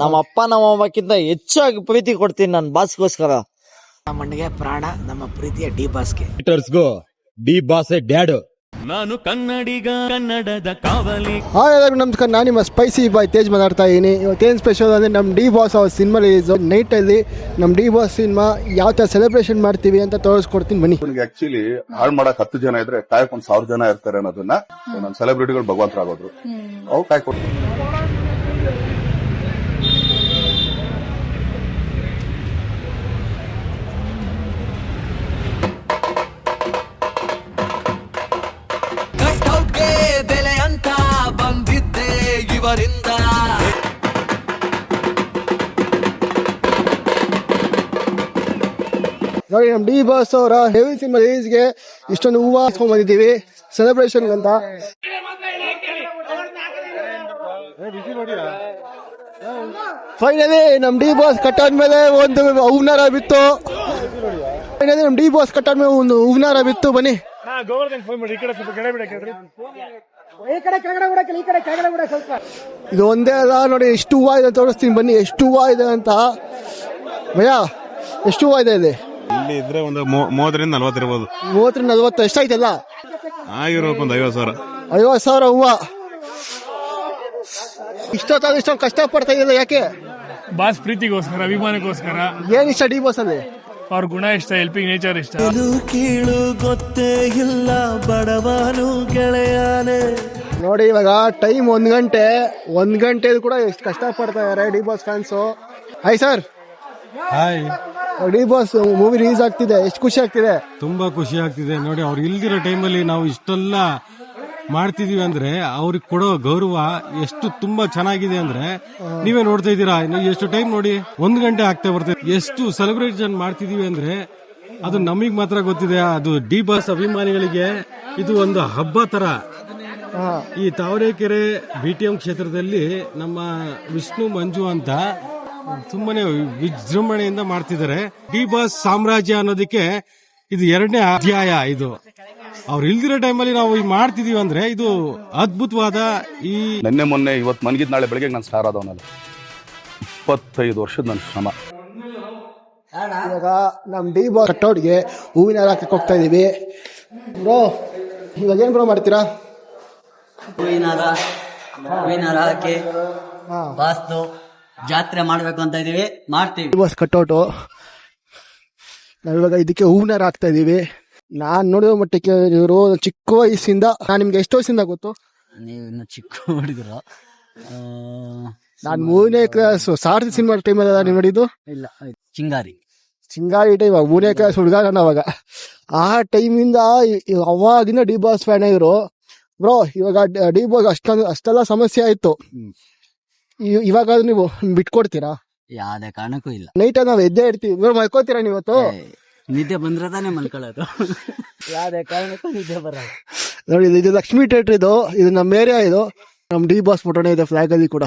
ನಮ್ಮ ಅಪ್ಪ ನಮ್ಮ ಅಮ್ಮಕ್ಕಿಂತ ಹೆಚ್ಚಾಗಿ ಪ್ರೀತಿ ಕೊಡ್ತೀನಿ ನನ್ನ ಬಾಸ್ಗೋಸ್ಕರ. ನಮ್ಮಣ್ಣಗೆ ಪ್ರಾಣ, ನಮ್ಮ ಪ್ರೀತಿಯ ಡಿ ಬಾಸ್ಗೆ. ಗೋ ಡಿ ಬಾಸ್ ಡ್ಯಾಡ್. ನಾನು ಕನ್ನಡಿಗ, ಕನ್ನಡದ ಕಾವಲಿ. ಹಾಯ್ ಎಲ್ಲರಿಗೂ ನಮಸ್ಕಾರ, ನಾನು ನಿಮ್ಮ ಸ್ಪೈಸಿ ಬಾಯ್ ತೇಜ್ ಮಾತಾಡ್ತಾ ಇದ್ದೀನಿ. ಇವತ್ತೇನು ಸ್ಪೆಷಲ್ ಅಂದರೆ ನಮ್ಮ ಡಿ ಬಾಸ್ ಅವ್ರ ಸಿನಿಮಾ ರಿಲೀಸ್ ನೈಟಲ್ಲಿ ನಮ್ಮ ಡಿ ಬಾಸ್ ಸಿನಿಮಾ ಯಾವ ಥರ ಸೆಲೆಬ್ರೇಷನ್ ಮಾಡ್ತೀವಿ ಅಂತ ತೋರಿಸ್ಕೊಡ್ತೀನಿ ಬನ್ನಿ. ಆಕ್ಚುಲಿ ಹಾಳು ಮಾಡಕ್ 10 ಜನ ಇದ್ರೆ ಕಾಯಕೊಂಡ್ 1000 ಜನ ಇರ್ತಾರೆ ಅನ್ನೋದನ್ನ ನಮ್ಮ ಸೆಲೆಬ್ರಿಟಿಗಳು ಭಗವಂತರಾಗೋದ್ರು. ಅವು ಕಾಯ್ಕೊಂಡು ಬೆಲೆ ಅಂತ ಬಂದಿದ್ದೆ ಇವರಿಂದ. ನೋಡಿ ನಮ್ಮ ಡಿ ಬಾಸ್ ಅವರ ಹೆವಿ ಸಿನಿಮಾ ರಿಲೀಸ್ಗೆ ಇಷ್ಟೊಂದು ಹೂವು ಹಾಸ್ಕೊಂಡ್ ಬಂದಿದ್ದೀವಿ ಸೆಲೆಬ್ರೇಷನ್ ಅಂತ. ಫೈನಲಿ ನಮ್ ಡಿ ಬಾಸ್ ಕಟ್ಟಾದ್ಮೇಲೆ ಒಂದು ಹೂವಿನಾರ ಬಿತ್ತು. ಫೈನಲಿ ನಮ್ ಡಿ ಬಾಸ್ ಕಟ್ಟಾದ್ಮೇಲೆ ಒಂದು ಹೂವಿನಾರ ಬಿತ್ತು. ಬನ್ನಿ ಇದು ಒಂದೇ ಅಲ್ಲ ನೋಡಿ, ಎಷ್ಟು ಹೂವ ಇದೆ ತೋರಿಸ್ತೀನಿ ಬನ್ನಿ. ಎಷ್ಟು ಹೂವ ಇದೆ ಅಂತ ಭಯ, ಎಷ್ಟು ಹೂವ ಇದೆ ಇಲ್ಲಿ? ಇಲ್ಲಿ ಇದ್ರೆ ಒಂದು 30-40 ಇರ್ಬೋದು. 30-40 ಎಷ್ಟಾಯ್ತಲ್ಲ? ಆಗಿರ್ಬೇಕು ಒಂದು 50,000 ಹೂವ. ಇಷ್ಟೊಂದು ಕಷ್ಟ ಪಡ್ತಾ ಇದೆಯಲ್ಲ ಯಾಕೆ? ಬಾಸ್ ಪ್ರೀತಿಗೋಸ್ಕರ, ಅಭಿಮಾನಕ್ಕೋಸ್ಕರ. ಏನ್ ಇಷ್ಟ ಡಿ ಬಾಸ್ ಅಲ್ಲಿ? ಅವ್ರ ಗುಣ ಇಷ್ಟ, ಹೆಲ್ಪಿಂಗ್ ನೇಚರ್ ಇಷ್ಟ. ಕೀಳು ಗೊತ್ತೇ ಇಲ್ಲ ಬಡವನು ಗೆಳೆಯಾನೆ. ನೋಡಿ ಇವಾಗ ಟೈಮ್ 1 ಗಂಟೆ. 1 ಗಂಟೆ ಕೂಡ ಎಷ್ಟು ಕಷ್ಟ ಪಡ್ತಾ ಇದಾರೆ D boss fans. Hi sir. Hi. D boss movie release ಆಗ್ತಿದೆ, ಎಷ್ಟು ಖುಷಿ ಆಗ್ತಿದೆ? ತುಂಬಾ ಖುಷಿ ಆಗ್ತಿದೆ. ನೋಡಿ ಅವ್ರು ಇಲ್ದಿರೋ ಟೈಮಲ್ಲಿ ನಾವು ಇಷ್ಟೆಲ್ಲ ಮಾಡ್ತಿದೀವಿ ಅಂದ್ರೆ ಅವ್ರಿಗೆ ಕೊಡೋ ಗೌರವ ಎಷ್ಟು ತುಂಬಾ ಚೆನ್ನಾಗಿದೆ ಅಂದ್ರೆ ನೀವೇ ನೋಡ್ತಾ ಇದ್ದೀರಾ. ಎಷ್ಟು ಟೈಮ್ ನೋಡಿ, 1 ಗಂಟೆ ಆಗ್ತಾ ಬರ್ತದೆ. ಎಷ್ಟು ಸೆಲೆಬ್ರೇಷನ್ ಮಾಡ್ತಿದೀವಿ ಅಂದ್ರೆ ಅದು ನಮಗ್ ಮಾತ್ರ ಗೊತ್ತಿದೆ. ಅದು ಡಿ ಬಾಸ್ ಅಭಿಮಾನಿಗಳಿಗೆ ಇದು ಒಂದು ಹಬ್ಬ ತರ. ಈ ತಾವರೆಕೆರೆ BTM ಕ್ಷೇತ್ರದಲ್ಲಿ ನಮ್ಮ ವಿಷ್ಣು ಮಂಜು ಅಂತ ತುಂಬಾನೇ ವಿಜೃಂಭಣೆಯಿಂದ ಮಾಡ್ತಿದ್ದಾರೆ. ಡಿ ಬಾಸ್ ಸಾಮ್ರಾಜ್ಯ ಅನ್ನೋದಕ್ಕೆ ಇದು 2ನೇ ಅಧ್ಯಾಯ. ಇದು ಅವ್ರು ಇಲ್ದಿರೋ ಟೈಮಲ್ಲಿ ನಾವು ಮಾಡ್ತಿದೀವಿ ಅಂದ್ರೆ ಇದು ಅದ್ಭುತವಾದ. ಈ ನಿನ್ನೆ ಮೊನ್ನೆ ಇವತ್ತು ಮನ್ಗಿದ್ ನಾಳೆ ಬೆಳಗ್ಗೆ ನಾನು ಸ್ಟಾರ್ ಆದವನಲ್ಲ. 25 ವರ್ಷದ ನನ್ನ ಶ್ರಮ. ಇವಾಗ ನಮ್ ಡಿ ಬಾಸ್ ಕಟ್ಟೋಡ್ಗೆ ಹೂವಿನ ಹಾಕಕ್ಕೆ ಹೋಗ್ತಾ ಇದೀವಿ. ಬ್ರೋ ಇವಾಗ ಏನ್ ಬ್ರೋ ಮಾಡ್ತೀರಾ? ಹೂವಿನಾರ ಹಾಕಿ ಬಾಸ್ದು ಜಾತ್ರೆ ಮಾಡ್ಬೇಕು ಅಂತ ಇದೀವಿ, ಮಾಡ್ತೀವಿ. ಡಿ ಬಾಸ್ ಕಟ್ಟೋಟು ನಾವಿವಾಗ ಇದಕ್ಕೆ ಹೂವಿನಾರ ಹಾಕ್ತಾ ಇದೀವಿ. ನಾನ್ ನೋಡಿರೋ ಮಟ್ಟಕ್ಕೆ ಇವರು ಚಿಕ್ಕ ವಯಸ್ಸಿಂದ, ನಾನ್ ನಿಮ್ಗೆ ಎಷ್ಟು ವಯಸ್ಸಿಂದ ಗೊತ್ತು? ನೀವು ಇನ್ನು ಚಿಕ್ಕ ಹುಡುಗರು. ನಾನ್ 3ನೇ ಕ್ಲಾಸ್ ಸಾರಥಿ ಸಿನಿಮಾ ಟೈಮ್ ಅಲ್ಲ ನೀವು ನೋಡಿದ್ದು? ಇಲ್ಲ, ಚಿಂಗಾರಿ ಟೈಮ್ 3ನೇ ಕ್ಲಾಸ್ ಹುಡುಗ ನಾನು ಅವಾಗ. ಆ ಟೈಮಿಂದ ಅವಾಗಿನ ಡಿ ಬಾಸ್ ಫ್ಯಾನ್ ಇವರು. ಬ್ರೋ ಇವಾಗ ಡಿ ಬಾಸ್ ಅಷ್ಟೆಲ್ಲ ಸಮಸ್ಯೆ ಆಯ್ತು, ಇವಾಗ ನೀವು ಬಿಟ್ಕೊಡ್ತೀರಾ? ಯಾವ್ದೇ ಕಾರಣಕ್ಕೂ ಇಲ್ಲ. ನೈಟ್ ನಾವ್ ಎದ್ದೇ ಇರ್ತೀವಿ. ಇವ್ರು ಮಲ್ಕೋತೀರಾ ನೀವತ್ತು? ನಿದ್ದೆ ಬಂದ್ರೆ ತಾನೇ ಮಲ್ಕೊಳ್ಳೋದು. ಯಾವ್ದೇ ಕಾರಣಕ್ಕೂ ನಿದ್ದೆ ಬರೋದು. ನೋಡಿ ಇದು ಲಕ್ಷ್ಮಿ ಥಿಯೇಟರ್, ಇದು ನಮ್ಮ ಏರಿಯಾ. ಇದು ನಮ್ ಡಿ ಬಾಸ್ ಫೋಟೋನೇ ಇದೆ ಫ್ಲಾಗ್ ಅಲ್ಲಿ ಕೂಡ.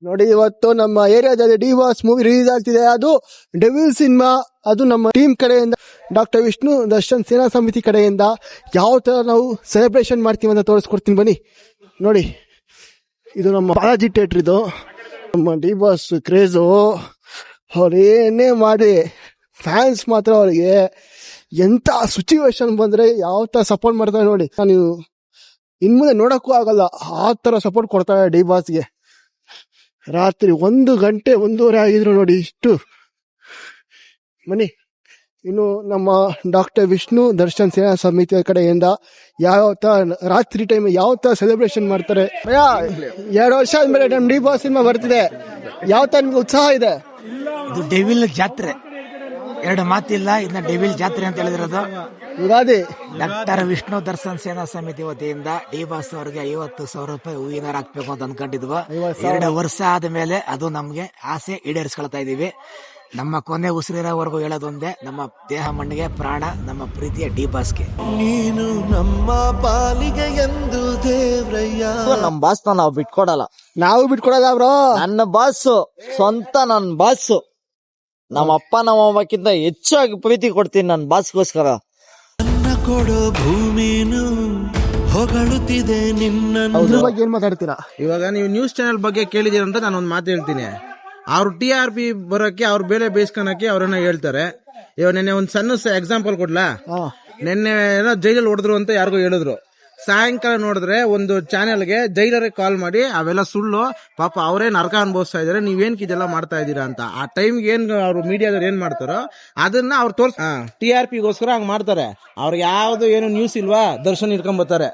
ನೋಡಿ ಇವತ್ತು ನಮ್ಮ ಏರಿಯಾದಲ್ಲಿ ಡಿ ಬಾಸ್ ಮೂವಿ ರಿಲೀಸ್ ಆಗ್ತಿದೆ. ಅದು ಡೆವಿಲ್ ಸಿನಿಮಾ. ಅದು ನಮ್ಮ ಟೀಮ್ ಕಡೆಯಿಂದ, ಡಾಕ್ಟರ್ ವಿಷ್ಣು ದರ್ಶನ್ ಸೇನಾ ಸಮಿತಿ ಕಡೆಯಿಂದ ಯಾವ ತರ ನಾವು ಸೆಲೆಬ್ರೇಷನ್ ಮಾಡ್ತೀವಿ ಅಂತ ತೋರಿಸ್ಕೊಡ್ತೀನಿ ಬನ್ನಿ. ನೋಡಿ ಇದು ನಮ್ಮ ಬಾಲಾಜಿ ಥಿಯೇಟರ್. ಇದು ನಮ್ಮ ಡಿ ಬಾಸ್ ಕ್ರೇಜು. ಅವ್ರೇನೇ ಮಾಡಿ ಫ್ಯಾನ್ಸ್ ಮಾತ್ರ ಅವ್ರಿಗೆ ಎಂತ ಸಿಚುವೇಶನ್ ಬಂದ್ರೆ ಯಾವ ತರ ಸಪೋರ್ಟ್ ಮಾಡ್ತಾರೆ ನೋಡಿ. ನೀವು ಇನ್ಮುಂದೆ ನೋಡಕ್ಕೂ ಆಗಲ್ಲ ಆ ತರ ಸಪೋರ್ಟ್ ಕೊಡ್ತಾರೆ ಡಿ ಬಾಸ್ಗೆ. ರಾತ್ರಿ 1 ಗಂಟೆ 1:30 ಆಗಿದ್ರು ನೋಡಿ ಇಷ್ಟು. ಬನ್ನಿ ಇನ್ನು ನಮ್ಮ ಡಾಕ್ಟರ್ ವಿಷ್ಣು ದರ್ಶನ್ ಸೇನಾ ಸಮಿತಿಯ ಕಡೆಯಿಂದ ಯಾವ ತರ ರಾತ್ರಿ ಟೈಮ್ ಯಾವ ತರ ಸೆಲೆಬ್ರೇಷನ್ ಮಾಡ್ತಾರೆ. 2 ವರ್ಷ ಆದ್ಮೇಲೆ ನಮ್ ಡಿ ಬಾಸ್ ಸಿನಿಮಾ ಬರ್ತಿದೆ. ಯಾವ ತರ ನಿಮ್ಗೆ ಉತ್ಸಾಹ ಇದೆ? ಇದು ಡೆವಿಲ್ ಜಾತ್ರೆ, 2 ಮಾತಿಲ್ಲ. ಇದನ್ನ ಡೆವಿಲ್ ಜಾತ್ರೆ ಅಂತ ಹೇಳಿದಿರೋದು. ಯುಗಾದಿ ಡಾಕ್ಟರ್ ವಿಷ್ಣು ದರ್ಶನ್ ಸೇನಾ ಸಮಿತಿ ವತಿಯಿಂದ ಡಿ ಬಾಸ್ ಅವರಿಗೆ 50,000 ರೂಪಾಯಿ ಹೂವಿನಾರ ಹಾಕ್ಬೇಕು ಅಂತ ಅನ್ಕೊಂಡಿದ್ವು. 2 ವರ್ಷ ಆದ್ಮೇಲೆ ಅದು ನಮ್ಗೆ ಆಸೆ ಈಡೇರಿಸ್ಕೊಳ್ತಾ ಇದೀವಿ. ನಮ್ಮ ಕೊನೆ ಉಸಿರಿರೋವರೆಗೂ ಹೇಳೋದೊಂದೇ, ನಮ್ಮ ದೇಹ ಮಣ್ಣಿಗೆ ಪ್ರಾಣ, ನಮ್ಮ ಪ್ರೀತಿಯ ಡಿ ಬಾಸ್ಗೆ. ನೀನು ನಮ್ಮ ಪಾಲಿಗೆ ಎಂದು ದೇವ್ರಯ್ಯ. ನಮ್ ಬಾಸ್ ನಾವು ಬಿಟ್ಕೊಡಲ್ಲ. ನಾವು ಬಿಟ್ಕೊಡಲ್ಲ ಬ್ರೋ. ನನ್ನ ಬಾಸ್ ಸ್ವಂತ, ನನ್ನ ಬಾಸ್. ನಮ್ಮ ಅಪ್ಪ ನಮ್ಮ ಅಮ್ಮಕ್ಕಿಂತ ಹೆಚ್ಚಾಗಿ ಪ್ರೀತಿ ಕೊಡ್ತೀನಿ ನನ್ನ ಬಾಸ್ಗೋಸ್ಕರ. ಕೊಡೋ ಭೂಮಿನು ಹೊಗಳುತ್ತಿದೆ ನಿನ್ನನ್ನು. ಅದ್ರ ಬಗ್ಗೆ ಏನ್ ಮಾತಾಡ್ತೀರಾ? ಇವಾಗ ನೀವು ನ್ಯೂಸ್ ಚಾನೆಲ್ ಬಗ್ಗೆ ಕೇಳಿದೀರ ಅಂತ ನಾನು ಒಂದು ಮಾತು ಹೇಳ್ತೀನಿ. ಅವ್ರು TRP ಬರೋಕ್ಕೆ ಅವ್ರ ಬೆಲೆ ಬೇಯಿಸ್ಕೊಳಕ್ಕೆ ಅವ್ರನ್ನ ಹೇಳ್ತಾರೆ. ಇವಾಗ ನೆನ್ನೆ ಒಂದು ಸಣ್ಣ ಎಕ್ಸಾಂಪಲ್ ಕೊಡ್ಲಾ? ನೆನ್ನೆ ಏನೋ ಜೈಲಲ್ಲಿ ಹೊಡೆದ್ರು ಅಂತ ಯಾರಿಗೋ ಹೇಳಿದ್ರು. ಸಾಯಂಕಾಲ ನೋಡಿದ್ರೆ ಒಂದು ಚಾನೆಲ್ಗೆ ಜೈಲರಿಗೆ ಕಾಲ್ ಮಾಡಿ ಅವೆಲ್ಲ ಸುಳ್ಳು, ಪಾಪ ಅವರೇ ನರಕ ಅನುಭವಿಸ್ತಾ ಇದಾರೆ, ನೀವೇನ್ಕ್ ಇದೆಲ್ಲ ಮಾಡ್ತಾ ಇದ್ದೀರಾ ಅಂತ. ಆ ಟೈಮ್ಗೆ ಏನ್ ಅವ್ರು ಮೀಡಿಯಾದವ್ರು ಏನ್ ಮಾಡ್ತಾರೋ ಅದನ್ನ ಅವ್ರು TRPಗೋಸ್ಕರ ಹಂಗ್ ಮಾಡ್ತಾರೆ. ಅವ್ರಿಗೆ ಯಾವ್ದು ಏನು ನ್ಯೂಸ್ ಇಲ್ವಾ, ದರ್ಶನ್ ಇಟ್ಕೊಂಡ್ಬರ್ತಾರೆ.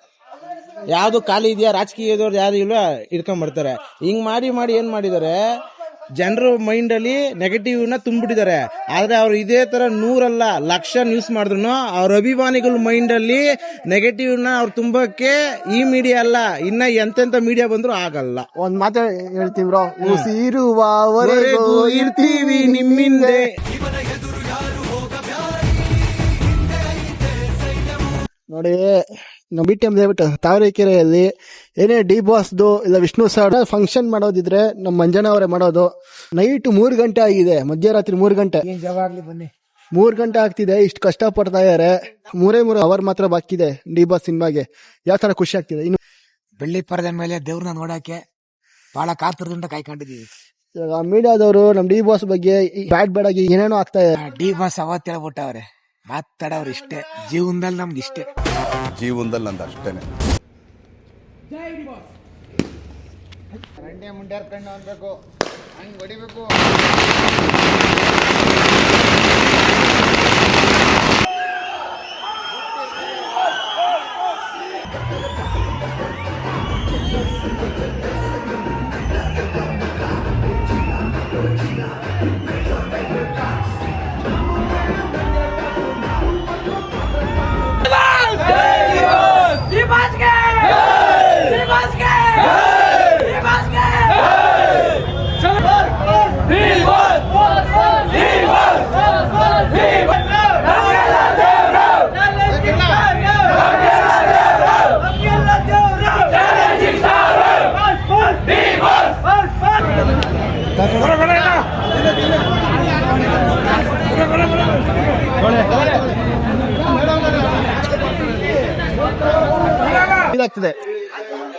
ಯಾವ್ದು ಖಾಲಿ ಇದೆಯಾ, ರಾಜಕೀಯದವ್ರು ಯಾರು ಇಲ್ವಾ, ಇಟ್ಕೊಂಡ್ಬರ್ತಾರೆ. ಹಿಂಗ್ ಮಾಡಿ ಮಾಡಿ ಏನ್ ಮಾಡಿದಾರೆ, ಜನರ ಮೈಂಡ್ ಅಲ್ಲಿ ನೆಗೆಟಿವ್ ನ ತುಂಬಿಟ್ಟಿದ್ದಾರೆ. ಆದ್ರೆ ಅವ್ರು ಇದೇ ತರ 100 ಅಲ್ಲ 1,00,000 ನ್ಯೂಸ್ ಮಾಡಿದ್ರು ಅವ್ರ ಅಭಿಮಾನಿಗಳ ಮೈಂಡ್ ಅಲ್ಲಿ ನೆಗೆಟಿವ್ ನ ಅವ್ರು ತುಂಬಕ್ಕೆ ಈ ಮೀಡಿಯಾ ಅಲ್ಲ, ಇನ್ನ ಎಂತೆಂತ ಮೀಡಿಯಾ ಬಂದ್ರು ಆಗಲ್ಲ. ಒಂದ್ ಮಾತು ಹೇಳ್ತೀವಿ ಬ್ರೋ, ಉಸಿರುವವರೆಗೂ ಇರ್ತೀವಿ ನಿಮ್ಮಿಂದೆ. ನೋಡಿ, ನಮ್ಮ BTM ದಯವಿಟ್ಟು ತಾವರೆಕೆರೆಯಲ್ಲಿ ಏನೇ ಡಿ ಬಾಸ್ದು ಇಲ್ಲ ವಿಷ್ಣು ಸರ್ ಫಂಕ್ಷನ್ ಮಾಡೋದಿದ್ರೆ ನಮ್ಮ ಮಂಜಣ್ಣ ಅವರೇ ಮಾಡೋದು. ನೈಟ್ 3 ಗಂಟೆ ಆಗಿದೆ, ಮಧ್ಯರಾತ್ರಿ 3 ಗಂಟೆ, 3 ಗಂಟೆ ಆಗ್ತಿದೆ. ಇಷ್ಟು ಕಷ್ಟ ಪಡ್ತಾ ಇದಾರೆ. 3 ಅವರ್ ಮಾತ್ರ ಬಾಕಿ ಇದೆ ಡಿ ಬಾಸ್ ಸಿನಿಮಾಗೆ. ಯಾವ ತರ ಖುಷಿ ಆಗ್ತಿದೆ. ಇನ್ನು ಬೆಳ್ಳಿ ಪರದೆ ಮೇಲೆ ದೇವ್ರನ್ನ ನೋಡಕ್ಕೆ ಬಹಳ ಕಾತರದಿಂದ ಕಾಯ್ಕೊಂಡಿದೀವಿ. ಇವಾಗ ಮೀಡಿಯಾದವರು ನಮ್ ಡಿ ಬಾಸ್ ಬಗ್ಗೆ ಬ್ಯಾಡ್ ಆಗಿ ಏನೇನೋ ಆಗ್ತಾ ಇದೆ. ಡಿ ಬಾಸ್ ಅವತ್ತು ಹೇಳ್ಬಿಟ್ಟವ್ರೆ, ಮಾತಾಡೋರು ಇಷ್ಟೇ, ಜೀವನದಲ್ಲಿ ನಮ್ಗೆ ಇಷ್ಟೇ. ಜೀವನದಲ್ಲಿ ನಂದು ಅಷ್ಟೇನೆ.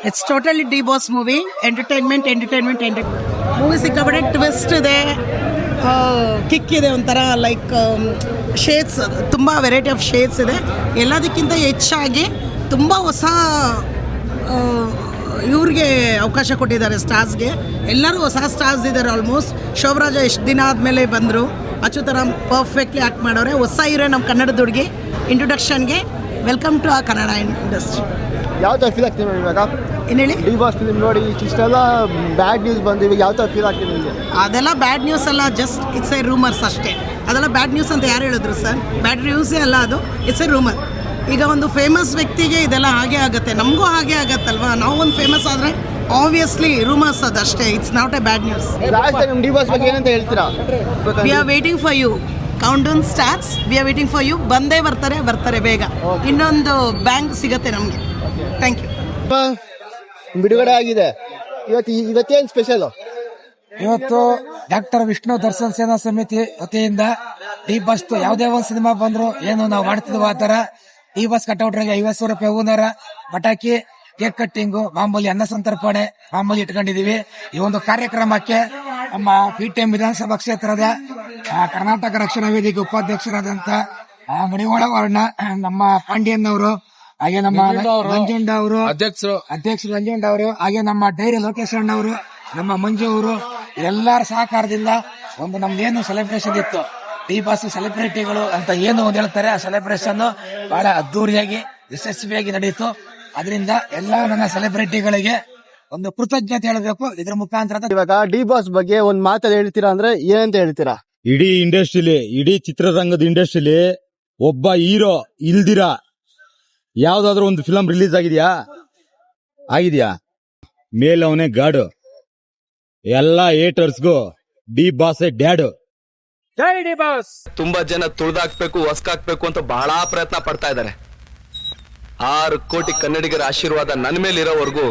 It's totally D boss movie. Entertainment movie ಸಿಕ್ಕಾಪಟ್ಟೆ ಟ್ವಿಸ್ಟ್ ಇದೆ, ಕಿಕ್ ಇದೆ, ಒಂಥರ ಲೈಕ್ ಶೇಡ್ಸ್, ತುಂಬ ವೆರೈಟಿ ಆಫ್ ಶೇಡ್ಸ್ ಇದೆ. ಎಲ್ಲದಕ್ಕಿಂತ ಹೆಚ್ಚಾಗಿ ತುಂಬ ಹೊಸ ಇವ್ರಿಗೆ ಅವಕಾಶ ಕೊಟ್ಟಿದ್ದಾರೆ, ಸ್ಟಾರ್ಸ್ಗೆ. ಎಲ್ಲರೂ ಹೊಸ ಸ್ಟಾರ್ಸ್ ಇದ್ದಾರೆ. ಆಲ್ಮೋಸ್ಟ್ ಶೋಭರಾಜ ಎಷ್ಟು ದಿನ ಆದಮೇಲೆ ಬಂದರು, ಅಚ್ಯುತರಾಮ್ ಪರ್ಫೆಕ್ಟ್ಲಿ ಆ್ಯಕ್ಟ್ ಮಾಡೋರೆ. ಹೊಸ ಹೀರೋ ನಮ್ಮ ಕನ್ನಡದ ಹುಡುಗಿ. ಇಂಟ್ರೊಡಕ್ಷನ್ಗೆ ವೆಲ್ಕಮ್ ಟು ಆ ಕನ್ನಡ ಇಂಡಸ್ಟ್ರಿ. ಯಾವ ತರ ಫೀಲ್ ಆಗ್ತೀವಿ ಇವಾಗ? ಏನು ಹೇಳಿ? ಡಿ ಬಾಸ್ ಫಿಲ್ಮ್ ನೋಡಿ ಇಷ್ಟೆಲ್ಲ ಬ್ಯಾಡ್ ನ್ಯೂಸ್ ಬಂದಿವೆ, ಯಾವ ತರ ಫೀಲ್ ಆಗ್ತೀವಿ ನಿಮಗೆ? ಅದೆಲ್ಲ ಬ್ಯಾಡ್ ನ್ಯೂಸ್ ಅಲ್ಲ, ಜಸ್ಟ್ ಇಟ್ಸ್ ಎ ರೂಮರ್ಸ್ ಅಷ್ಟೇ. ಅದೆಲ್ಲ ಬ್ಯಾಡ್ ನ್ಯೂಸ್ ಅಂತ ಯಾರು ಹೇಳಿದ್ರು ಸರ್? ಬ್ಯಾಡ್ ನ್ಯೂಸೇ ಅಲ್ಲ ಅದು, ಇಟ್ಸ್ ಎ ರೂಮರ್. ಈಗ ಒಂದು ಫೇಮಸ್ ವ್ಯಕ್ತಿಗೆ ಇದೆಲ್ಲ ಹಾಗೆ ಆಗುತ್ತೆ, ನಮಗೂ ಹಾಗೆ ಆಗತ್ತಲ್ವಾ? ನಾವು ಒಂದು ಫೇಮಸ್ ಆದರೆ ಆಬ್ವಿಯಸ್ಲಿ ರೂಮರ್ಸ್ ಅದಷ್ಟೇ, it's not a bad news. D boss ಬಗ್ಗೆ ಏನಂತ ಹೇಳ್ತೀರಾ? We are waiting for you. Count down starts. We are waiting for you. ಬಂದೇ ಬರ್ತಾರೆ ಬೇಗ. ಇನ್ನೊಂದು ಬ್ಯಾಂಕ್ ಸಿಗತ್ತೆ ನಮಗೆ. Thank you. ಬಿಡುಗಡೆ ಆಗಿದೆ ಇವತ್ತೇನು ಸ್ಪೆಷಲ್? ಇವತ್ತು ಡಾಕ್ಟರ್ ವಿಷ್ಣು ದರ್ಶನ್ ಸೇನಾ ಸಮಿತಿ ವತಿಯಿಂದ ಡಿ ಬಾಸ್ ಯಾವುದೇ ಒಂದು ಸಿನಿಮಾ ಬಂದ್ರು ಏನು ನಾವು ಮಾಡ್ತಿದ್ವು ಆ ತರ ಡಿ ಬಾಸ್ ಕಟೌಟ್ರಿಗೆ 50 ರೂಪಾಯಿ ಹೂನಾರ, ಪಟಾಕಿ, ಕೇಕ್ ಕಟ್ಟಿಂಗು, ಮಾಮೂಲಿ ಅನ್ನ ಸಂತರ್ಪಣೆ ಮಾಮೂಲಿ ಇಟ್ಕೊಂಡಿದೀವಿ. ಈ ಒಂದು ಕಾರ್ಯಕ್ರಮಕ್ಕೆ ನಮ್ಮ BTM ವಿಧಾನಸಭಾ ಕ್ಷೇತ್ರದ ಕರ್ನಾಟಕ ರಕ್ಷಣಾ ವೇದಿಕೆ ಉಪಾಧ್ಯಕ್ಷರಾದಂತ ಮಣಿವಾಳ ವರ್ಣ, ನಮ್ಮ ಪಾಂಡ್ಯನ್ ಅವರು, ಹಾಗೆ ನಮ್ಮ ನಂಜಂಡ ಅವರು ಅಧ್ಯಕ್ಷರು ನಂಜಂಡ ಅವರು, ಹಾಗೆ ನಮ್ಮ ಡೈರಿ ಲೋಕೇಶ್ ಅಣ್ಣ ಅವರು, ನಮ್ಮ ಮಂಜು ಅವರು, ಎಲ್ಲರ ಸಹಕಾರದಿಂದ ಒಂದು ನಮ್ದೇನು ಸೆಲೆಬ್ರೇಷನ್ ಇತ್ತು, ಡಿ ಬಾಸ್ ಸೆಲೆಬ್ರಿಟಿಗಳು ಅಂತ ಏನು ಒಂದು ಹೇಳ್ತಾರೆ, ಆ ಸೆಲೆಬ್ರೇಷನ್ ಬಹಳ ಅದ್ದೂರಿಯಾಗಿ ಯಶಸ್ವಿಯಾಗಿ ನಡೆಯಿತು. ಅದರಿಂದ ಎಲ್ಲಾ ನನ್ನ ಸೆಲೆಬ್ರಿಟಿಗಳಿಗೆ ಒಂದು ಕೃತಜ್ಞತೆ ಹೇಳಬೇಕು ಇದ್ರ ಮುಖಾಂತರ. ಇವಾಗ ಡಿ ಬಾಸ್ ಬಗ್ಗೆ ಒಂದ್ ಮಾತಲ್ಲಿ ಹೇಳ್ತೀರಾ ಅಂದ್ರೆ ಏನಂತ ಹೇಳ್ತೀರಾ? ಇಡೀ ಇಂಡಸ್ಟ್ರಿಲಿ, ಇಡೀ ಚಿತ್ರರಂಗದ ಇಂಡಸ್ಟ್ರಿಲಿ ಒಬ್ಬ ಹೀರೋ ಇಲ್ದಿರ ಯಾವ್ದಾದ್ರು ಒಂದು ಫಿಲಂ ರಿಲೀಸ್ ಆಗಿದ್ಯಾ? ಮೇಲವನೇ ಗಾಡು. ಎಲ್ಲಾ ಏಟರ್ಸ್ಗೂ ಡಿ ಬಾಸ್ ಡ್ಯಾಡು. ಜೈ ಡಿ ಬಾಸ್. ತುಂಬಾ ಜನ ತುಳಿದಾಕ್ಬೇಕು, ಹೊಸ್ಕಾಕ್ಬೇಕು ಅಂತ ಬಹಳ ಪ್ರಯತ್ನ ಪಡ್ತಾ ಇದ್ದಾರೆ. 6 ಕೋಟಿ ಕನ್ನಡಿಗರ ಆಶೀರ್ವಾದ ನನ್ನ ಮೇಲೆ ಇರೋವರೆಗೂ